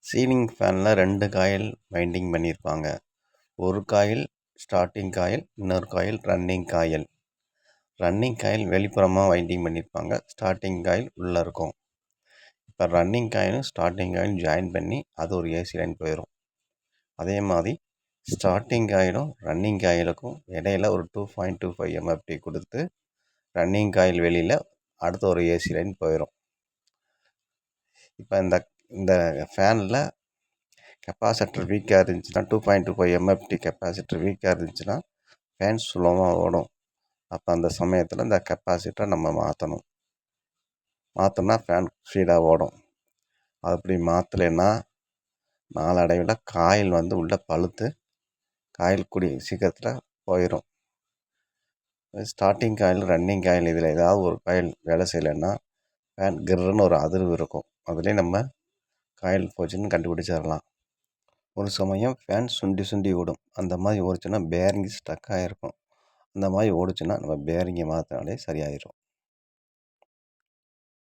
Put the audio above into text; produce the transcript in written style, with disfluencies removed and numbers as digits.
Ceiling ஃபேனில் 2 coil winding பண்ணியிருப்பாங்க. ஒரு coil starting coil, இன்னொரு coil running coil. Running coil வெளிப்புறமாக வைண்டிங் பண்ணியிருப்பாங்க. ஸ்டார்டிங் காயில் உள்ளே இருக்கும். இப்போ ரன்னிங் காயிலும் ஸ்டார்டிங் காயிலும் ஜாயின் பண்ணி அது ஒரு ஏசி லைன் போயிடும். அதே மாதிரி ஸ்டார்டிங் காயிலும் ரன்னிங் காயிலுக்கும் இடையில ஒரு 2.25 MFT கொடுத்து ரன்னிங் காயில் வெளியில் அடுத்த ஒரு ஏசி லைன் போயிடும். இப்போ இந்த இந்த ஃபேனில் கெப்பாசிட்டர் வீக்காக இருந்துச்சுன்னா 2.25 MFT கெப்பாசிட்டர் வீக்காக இருந்துச்சுன்னா ஃபேன் ஸ்லோவாக ஓடும். அப்போ அந்த சமயத்தில் இந்த கெப்பாசிட்டரை நம்ம மாற்றோம்னா ஃபேன் ஸ்பீடாக ஓடும். அப்படி மாற்றலைன்னா நாளடைவில் காயில் உள்ளே பழுத்து காயில் சீக்கிரத்தில் போயிடும். ஸ்டார்டிங் காயில் ரன்னிங் காயில் இதில் ஏதாவது ஒரு காயில் வேலை செய்யலைன்னா ஃபேன் கிர்ன்னு ஒரு அதிர்வு இருக்கும். அதுலேயே நம்ம காயில் போச்சுன்னு கண்டுபிடிச்சிடலாம். ஒரு சமயம் ஃபேன் சுண்டி ஓடும். அந்த மாதிரி ஓடிச்சுன்னா பேரிங் ஸ்டக் ஆகிருக்கும். அந்த மாதிரி ஓடிச்சுன்னா நம்ம பேரிங்கை மாற்றினாலே சரியாயிடும்.